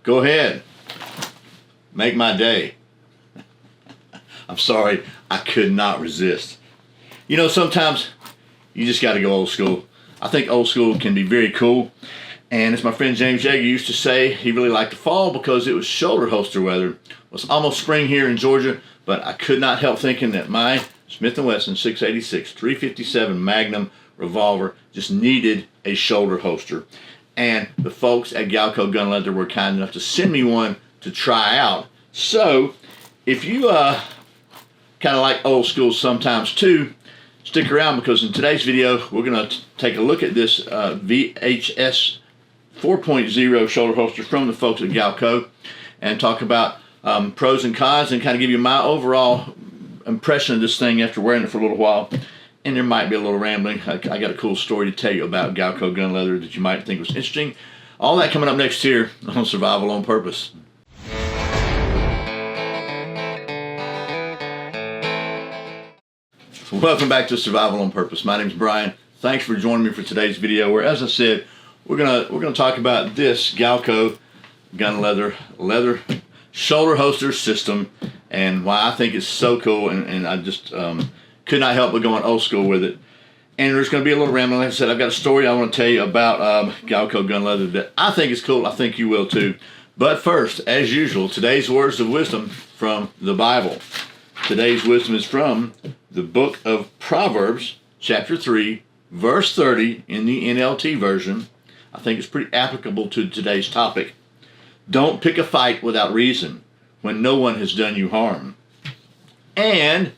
Go ahead. Make my day. I'm sorry, I could not resist. You know, sometimes you just got to go old school. I think old school can be very cool. And as my friend James Yeager used to say, he really liked the fall because it was shoulder holster weather. It was almost spring here in Georgia, but I could not help thinking that my Smith & Wesson 686 357 Magnum revolver just needed a shoulder holster. And the folks at Galco Gun Leather were kind enough to send me one to try out. So if you kind of like old school sometimes too, stick around, because in today's video we're going to take a look at this VCH 4.0 shoulder holster from the folks at Galco and talk about pros and cons and kind of give you my overall impression of this thing after wearing it for a little while. And there might be a little rambling. I got a cool story to tell you about Galco Gun Leather that you might think was interesting. All that coming up next here on Survival on Purpose. Welcome back to Survival on Purpose. My name's Brian. Thanks for joining me for today's video, where, as I said, we're gonna talk about this Galco Gun Leather shoulder holster system and why I think it's so cool, and I just could not help but going old school with it. And there's going to be a little rambling. Like I said, I've got a story I want to tell you about Galco Gun Leather that I think is cool. I think you will too. But first, as usual, today's words of wisdom from the Bible. Today's wisdom is from the book of Proverbs, chapter 3, verse 30 in the NLT version. I think it's pretty applicable to today's topic. Don't pick a fight without reason when no one has done you harm. And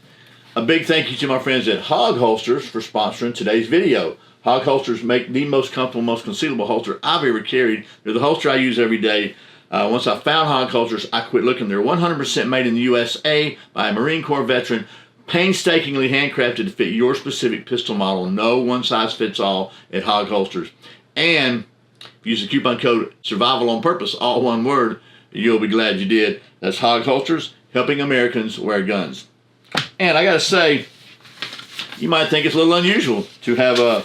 a big thank you to my friends at Hog Holsters for sponsoring today's video. Hog Holsters make the most comfortable, most concealable holster I've ever carried. They're the holster I use every day. Once I found Hog Holsters, I quit looking. They're 100% made in the USA by a Marine Corps veteran, painstakingly handcrafted to fit your specific pistol model. No one size fits all at Hog Holsters. And if you use the coupon code Survival on Purpose, all one word, you'll be glad you did. That's Hog Holsters, helping Americans wear guns. And I gotta say, you might think it's a little unusual to have a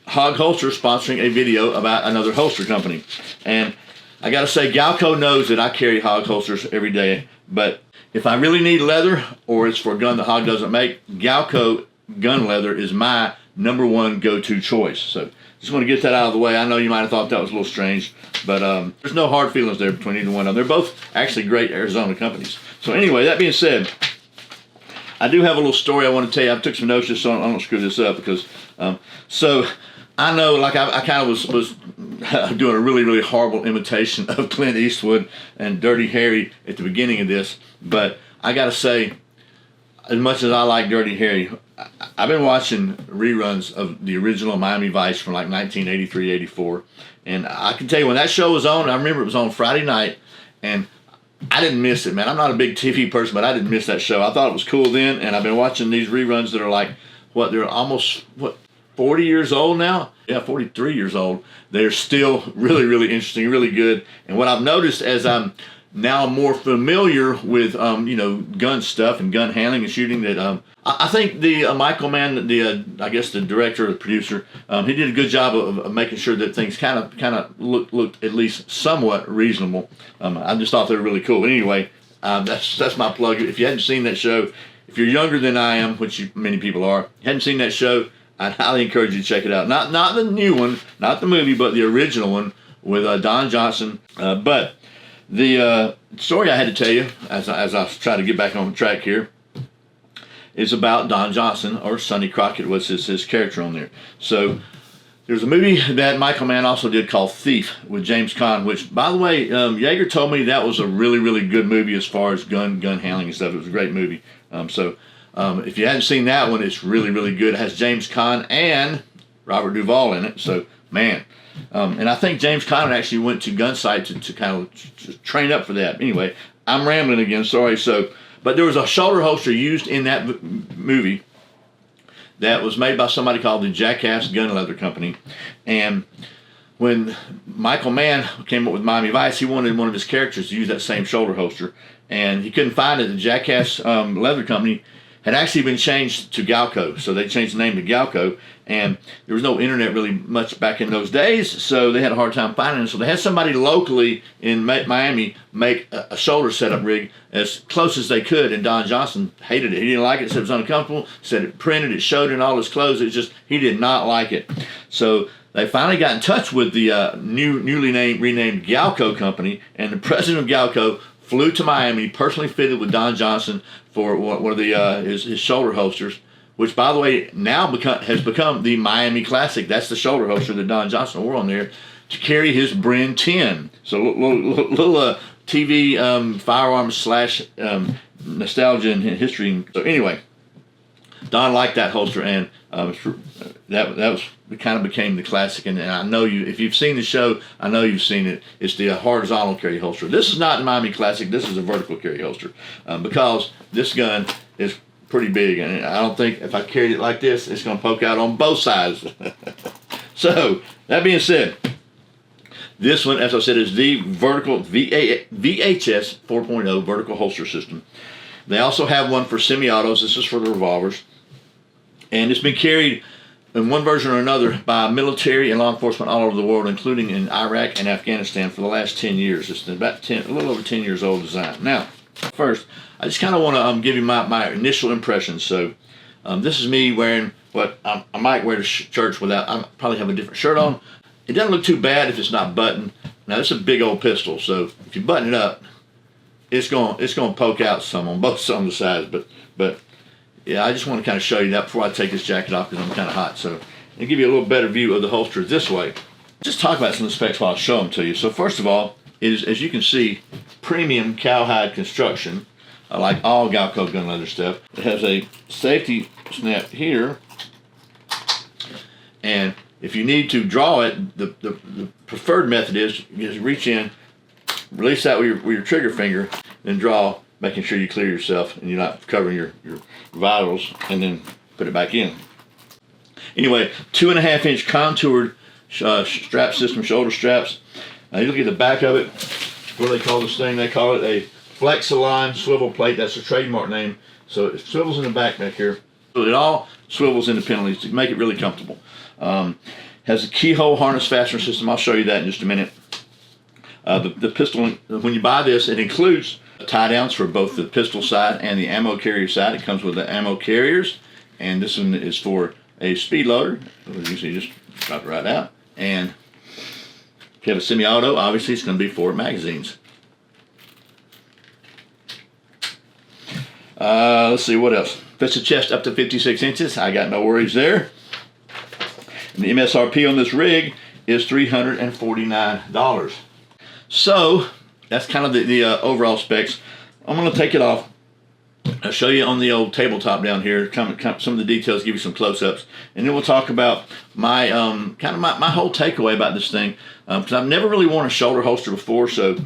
Hog Holster sponsoring a video about another holster company. And I gotta say, Galco knows that I carry Hog Holsters every day, but if I really need leather or it's for a gun that Hog doesn't make, Galco Gun Leather is my #1 go-to choice. So just want to get that out of the way. I know you might have thought that was a little strange, but there's no hard feelings there between either one of them. They're both actually great Arizona companies. So anyway, that being said, I do have a little story I want to tell you. I took some notes just so I don't screw this up, because so I know, like I kind of was doing a really horrible imitation of Clint Eastwood and Dirty Harry at the beginning of this, but I got to say, as much as I like Dirty Harry, I've been watching reruns of the original Miami Vice from like 1983, 84, and I can tell you when that show was on, I remember it was on Friday night, and I didn't miss it, man. I'm not a big TV person, but I didn't miss that show. I thought it was cool then, and I've been watching these reruns that are like, they're almost, 40 years old now? Yeah, 43 years old. They're still really interesting, really good. And what I've noticed as I'm now more familiar with, gun stuff and gun handling and shooting, that I think the Michael Mann, I guess the director or the producer, he did a good job of making sure that things kind of looked at least somewhat reasonable. I just thought they were really cool. But anyway, that's my plug. If you hadn't seen that show, if you're younger than I am, which many people are, hadn't seen that show, I'd highly encourage you to check it out. Not the new one, not the movie, but the original one with Don Johnson. But the story I had to tell you, as I try to get back on track here, is about Don Johnson, or Sonny Crockett was his character on there. So there's a movie that Michael Mann also did called Thief with James Caan, which, by the way, Yeager told me that was a really good movie as far as gun handling and stuff. It was a great movie. If you hadn't seen that one, it's really good. It has James Caan and Robert Duvall in it. So, man. And I think James Caan actually went to Gunsight to kind of train up for that. Anyway, I'm rambling again, sorry. But there was a shoulder holster used in that movie that was made by somebody called the Jackass Gun Leather Company. And when Michael Mann came up with Miami Vice, he wanted one of his characters to use that same shoulder holster. And he couldn't find it. The Jackass Leather Company had actually been changed to Galco. So they changed the name to Galco, and there was no internet really much back in those days, so they had a hard time finding it. So they had somebody locally in Miami make a shoulder setup rig as close as they could, and Don Johnson hated it. He didn't like it, said it was uncomfortable, said it printed, it showed in all his clothes. It just, he did not like it. So they finally got in touch with the newly renamed Galco company, and the president of Galco flew to Miami, personally fitted with Don Johnson for one of his shoulder holsters, which, by the way, now has become the Miami Classic. That's the shoulder holster that Don Johnson wore on there to carry his Bren 10. So little TV firearms slash nostalgia and history. So anyway, Don liked that holster, and it kind of became the classic. And I know if you've seen the show, I know you've seen it. It's the horizontal carry holster. This is not the Miami Classic. This is a vertical carry holster because this gun is pretty big, and I don't think if I carried it like this, it's going to poke out on both sides. So that being said, this one, as I said, is the vertical VHS 4.0 vertical holster system. They also have one for semi-autos. This is for the revolvers. And it's been carried in one version or another by military and law enforcement all over the world, including in Iraq and Afghanistan for the last 10 years. It's about a little over 10 years old design. Now, first, I just kind of want to give you my initial impressions. So this is me wearing what I might wear to church without, I probably have a different shirt on. It doesn't look too bad if it's not buttoned. Now, it's a big old pistol, so if you button it up, it's going to poke out some on both some of the sides, but yeah, I just want to kind of show you that before I take this jacket off because I'm kind of hot. So I'll give you a little better view of the holster this way. Just talk about some of the specs while I show them to you. So first of all, it is, as you can see, premium cowhide construction, like all Galco gun leather stuff. It has a safety snap here, and if you need to draw it, the preferred method is you just reach in, release that with your trigger finger, then draw, making sure you clear yourself and you're not covering your vitals, and then put it back in. Anyway, 2.5-inch contoured strap system, shoulder straps. You look at the back of it, what do they call this thing? They call it a Flex-Align swivel plate. That's the trademark name. So it swivels in the back here. So it all swivels independently to make it really comfortable. Has a keyhole harness fastener system. I'll show you that in just a minute. The pistol, when you buy this, it includes tie downs for both the pistol side and the ammo carrier side. It comes with the ammo carriers, and this one is for a speed loader. Usually you just drop it right out. And if you have a semi-auto, obviously it's going to be for magazines. Let's see what else. Fits the chest up to 56 inches. I got no worries there. And the MSRP on this rig is $349. So that's kind of the overall specs. I'm going to take it off. I'll show you on the old tabletop down here, some of the details, give you some close-ups, and then we'll talk about my my whole takeaway about this thing, because I've never really worn a shoulder holster before, so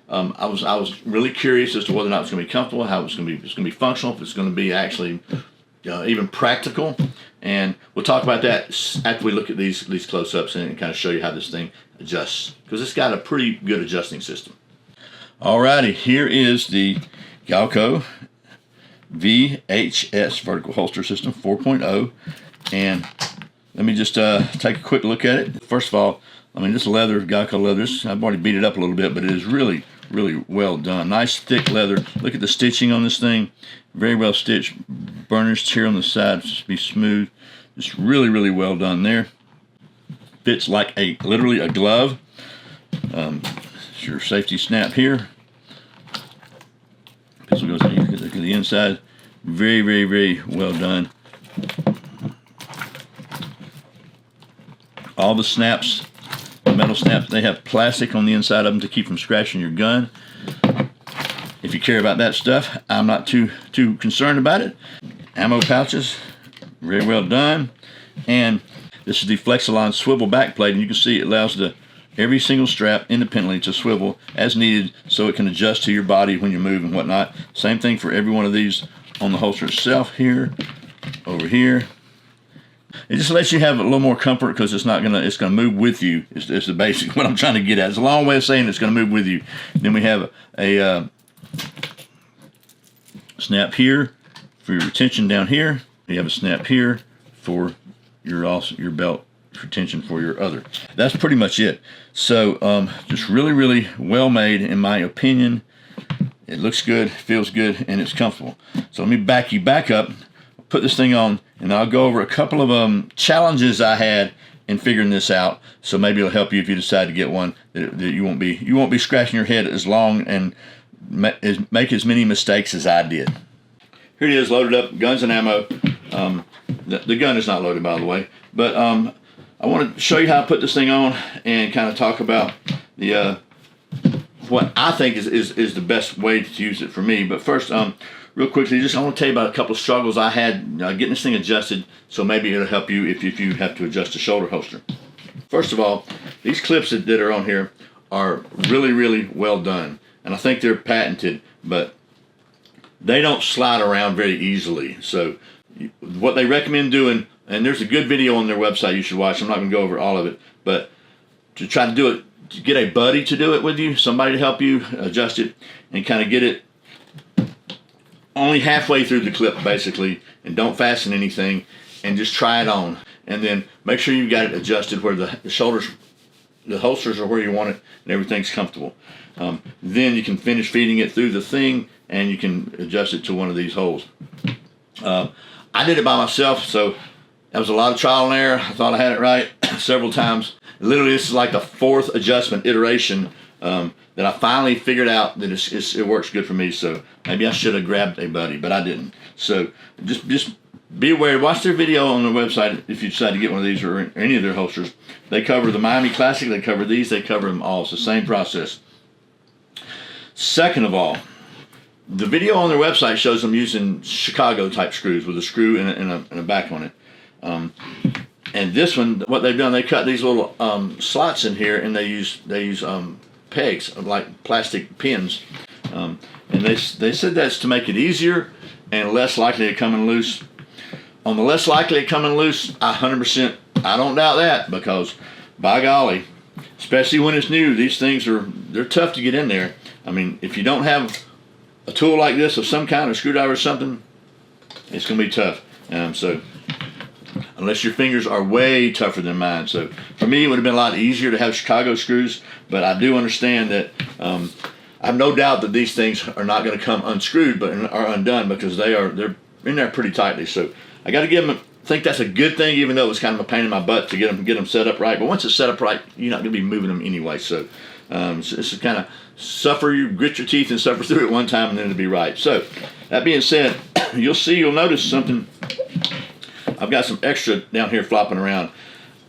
I was really curious as to whether or not it's going to be comfortable, how it's going to be functional, if it's going to be actually even practical, and we'll talk about that after we look at these close-ups and kind of show you how this thing adjusts, because it's got a pretty good adjusting system. Alrighty, here is the Galco VHS vertical holster system 4.0, and let me just take a quick look at it. First of all, I mean, this leather, Galco leather, I've already beat it up a little bit, but it is really well done. Nice thick leather. Look at the stitching on this thing, very well stitched. Burnished here on the side, just be smooth. Just really well done there. Fits like literally a glove. It's your safety snap here. Pistol goes in here. Look at the inside. Very well done. All the snaps, the metal snaps, they have plastic on the inside of them to keep from scratching your gun. If you care about that stuff, I'm not too concerned about it. Ammo pouches, very well done. And this is the Flex-Align swivel back plate, and you can see it allows every single strap independently to swivel as needed, so it can adjust to your body when you move and whatnot. Same thing for every one of these on the holster itself here, over here. It just lets you have a little more comfort because it's gonna move with you. It's the basic what I'm trying to get at. It's a long way of saying it's gonna move with you. Then we have a snap here for your retention down here. You have a snap here for your belt retention for your other. That's pretty much it. So just really, really well made in my opinion. It looks good, feels good, and it's comfortable. So let me back you back up, put this thing on, and I'll go over a couple of challenges I had in figuring this out. So maybe it'll help you if you decide to get one that you won't be scratching your head as long and make as many mistakes as I did. Here it is, loaded up, guns and ammo. The gun is not loaded, by the way, but I want to show you how I put this thing on and kind of talk about the what I think is the best way to use it for me. But first, real quickly, I want to tell you about a couple of struggles I had getting this thing adjusted, so maybe it'll help you if you have to adjust the shoulder holster. First of all, these clips that are on here are really, really well done, and I think they're patented, but they don't slide around very easily. So what they recommend doing, and there's a good video on their website you should watch. I'm not going to go over all of it, but to try to do it, to get a buddy to do it with you, somebody to help you adjust it, and kind of get it only halfway through the clip basically, and don't fasten anything, and just try it on, and then make sure you've got it adjusted where the shoulders, the holsters are where you want it, and everything's comfortable. Then you can finish feeding it through the thing, and you can adjust it to one of these holes. I did it by myself, so that was a lot of trial and error. I thought I had it right several times. Literally, this is like the fourth adjustment iteration that I finally figured out that it works good for me. So maybe I should have grabbed a buddy, but I didn't. So just be aware. Watch their video on their website if you decide to get one of these or any of their holsters. They cover the Miami Classic. They cover these. They cover them all. It's the same process. Second of all, the video on their website shows them using Chicago type screws with a screw and a back on it. And this one, what they've done, they cut these little slots in here, and they use pegs like plastic pins. And they said that's to make it easier and less likely to come loose. On the less likely to come loose, 100%, I don't doubt that, because by golly, especially when it's new, these things they're tough to get in there. I mean, if you don't have a tool like this of some kind, a screwdriver or something, it's going to be tough. So unless your fingers are way tougher than mine. So for me, it would have been a lot easier to have Chicago screws, but I do understand that I have no doubt that these things are not going to come unscrewed, but are undone, because they're in there pretty tightly. So I got to give them. I think that's a good thing, even though it was kind of a pain in my butt to get them set up right. But once it's set up right, you're not going to be moving them anyway. So it's kind of grit your teeth and suffer through it one time, and then it'll be right. So that being said, you'll notice something. I've got some extra down here flopping around.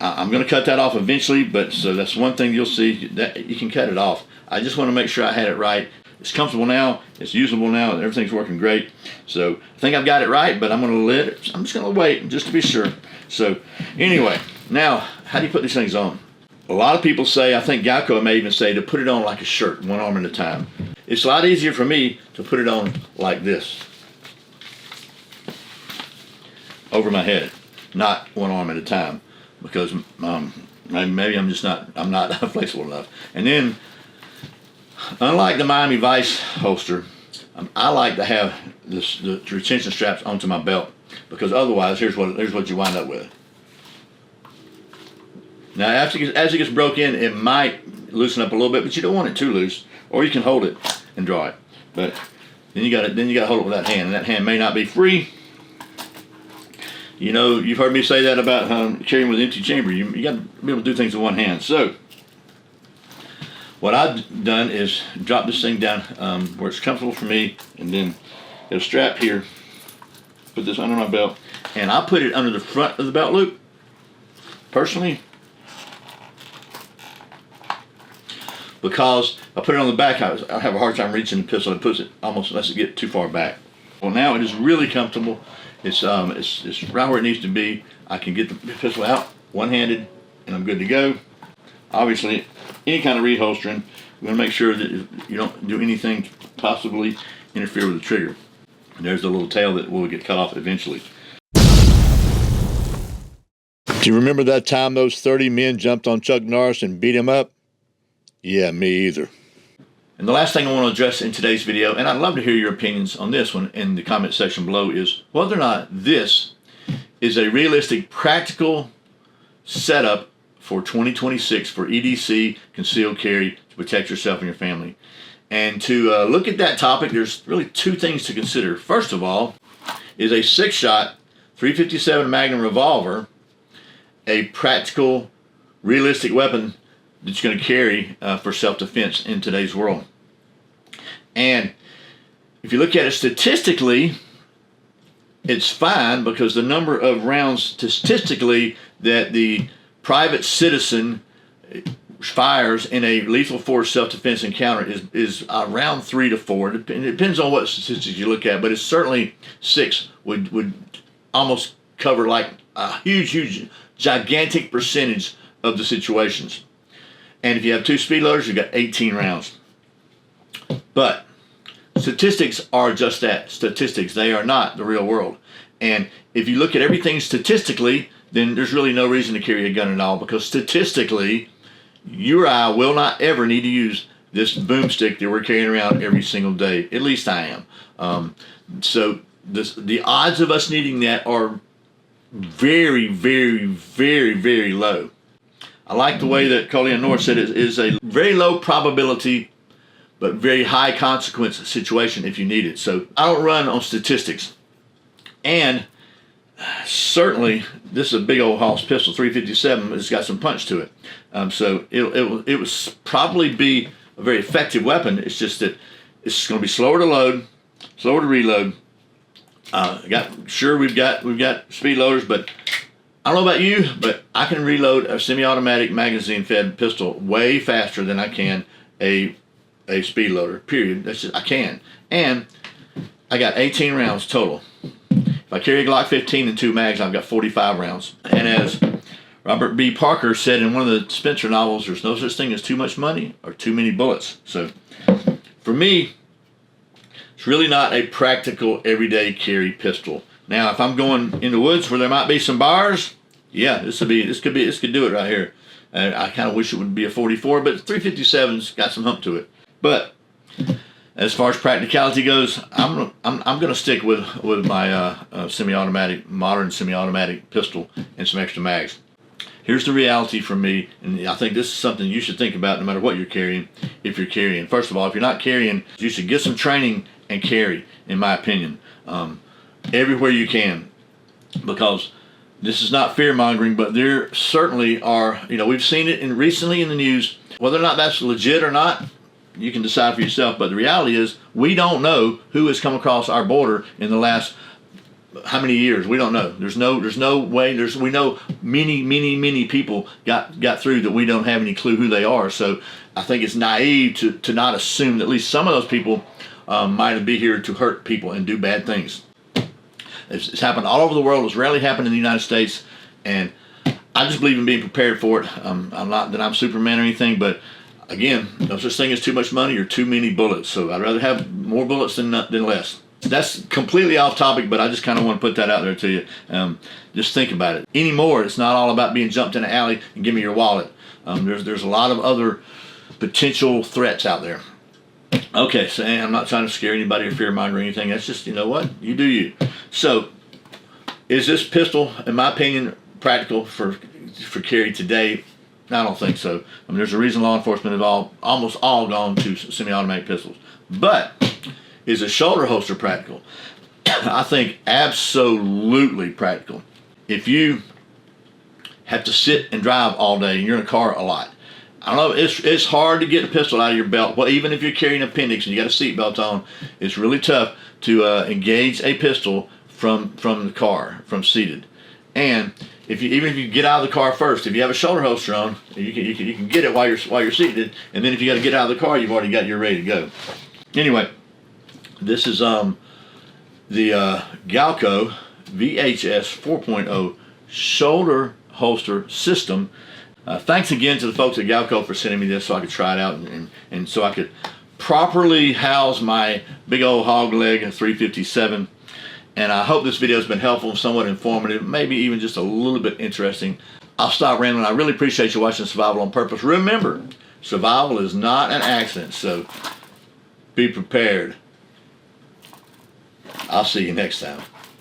I'm going to cut that off eventually, but so that's one thing you'll see, that you can cut it off. I just want to make sure I had it right. It's comfortable now, it's usable now, and everything's working great. So I think I've got it right, but I'm just going to wait just to be sure. So anyway, now how do you put these things on? A lot of people say, I think Galco may even say, to put it on like a shirt, one arm at a time. It's a lot easier for me to put it on like this, over my head, not one arm at a time, because maybe I'm not flexible enough. And then, unlike the Miami Vice holster, I like to have the retention straps onto my belt, because otherwise, here's what you wind up with. Now, as it gets broke in, it might loosen up a little bit, but you don't want it too loose, or you can hold it and draw it. But then you got to hold it with that hand, and that hand may not be free. You know, you've heard me say that about carrying with an empty chamber. You got to be able to do things with one hand. So what I've done is drop this thing down where it's comfortable for me, and then it'll strap here. Put this under my belt, and I put it under the front of the belt loop, personally, because I put it on the back. I have a hard time reaching the pistol. It puts it almost, unless it get too far back. Well, now it is really comfortable. It's right where it needs to be. I can get the pistol out one-handed, and I'm good to go. Obviously, any kind of reholstering, we're going to make sure that you don't do anything to possibly interfere with the trigger. And there's the little tail that will get cut off eventually. Do you remember that time those 30 men jumped on Chuck Norris and beat him up? Yeah, me either. And the last thing I want to address in today's video, and I'd love to hear your opinions on this one in the comment section below, is whether or not this is a realistic, practical setup for 2026 for EDC concealed carry to protect yourself and your family. And to look at that topic, there's really two things to consider. First of all, is a 6-shot 357 Magnum revolver a practical, realistic weapon that you're going to carry for self-defense in today's world? And if you look at it statistically, it's fine, because the number of rounds statistically that the private citizen fires in a lethal force self-defense encounter is around 3 to 4. It depends on what statistics you look at, but it's certainly 6 would almost cover like a huge, gigantic percentage of the situations. And if you have 2 speed loaders, you've got 18 rounds. But statistics are just that, statistics. They are not the real world. And if you look at everything statistically, then there's really no reason to carry a gun at all, because statistically, you or I will not ever need to use this boomstick that we're carrying around every single day. At least I am. So the odds of us needing that are very, very, very, very low. I like the way that Colleen North said it is a very low probability but very high consequence situation if you need it. So I don't run on statistics. And certainly this is a big old Hoss pistol, 357. It's got some punch to it. So it would probably be a very effective weapon. It's just that it's going to be slower to load, slower to reload. We've got speed loaders, but I don't know about you, but I can reload a semi-automatic magazine-fed pistol way faster than I can a speed loader. Period. That's just, I can. And I got 18 rounds total. If I carry a Glock 15 and 2 mags, I've got 45 rounds. And as Robert B. Parker said in one of the Spencer novels, there's no such thing as too much money or too many bullets. So for me, it's really not a practical everyday carry pistol. Now, if I'm going in the woods where there might be some bars, yeah, this could do it right here. I kind of wish it would be a 44, but 357's got some hump to it. But as far as practicality goes, I'm going to stick with my semi-automatic, modern semi-automatic pistol and some extra mags. Here's the reality for me, and I think this is something you should think about no matter what you're carrying, if you're carrying. First of all, if you're not carrying, you should get some training and carry, in my opinion, everywhere you can, because this is not fear-mongering, but there certainly are, we've seen it recently in the news. Whether or not that's legit or not, you can decide for yourself, but the reality is we don't know who has come across our border in the last how many years. We don't know. There's no way. We know many people got through that we don't have any clue who they are. So I think it's naive to not assume that at least some of those people might be here to hurt people and do bad things. It's happened all over the world. It's rarely happened in the United States, and I just believe in being prepared for it. I'm not that I'm Superman or anything, but again, no such thing as too much money or too many bullets. So I'd rather have more bullets than less. That's completely off topic, but I just kind of want to put that out there to you. Just think about it. Anymore, it's not all about being jumped in an alley and give me your wallet. There's a lot of other potential threats out there. Okay, so I'm not trying to scare anybody or fear-monger or anything. That's just, you know what? You do you. So, is this pistol, in my opinion, practical for carry today? I don't think so. There's a reason law enforcement have almost all gone to semi-automatic pistols. But is a shoulder holster practical? I think absolutely practical. If you have to sit and drive all day and you're in a car a lot, I don't know, it's hard to get a pistol out of your belt. Well, even if you're carrying an appendix and you got a seatbelt on, it's really tough to engage a pistol from the car, from seated. And even if you get out of the car first, if you have a shoulder holster on, you can get it while you're seated, and then if you got to get out of the car, you've already got you're ready to go. Anyway, this is the Galco VCH 4.0 shoulder holster system. Thanks again to the folks at Galco for sending me this so I could try it out and so I could properly house my big old hog leg 357. And I hope this video has been helpful and somewhat informative, maybe even just a little bit interesting. I'll stop rambling. I really appreciate you watching Survival on Purpose. Remember, survival is not an accident. So Be prepared. I'll see you next time.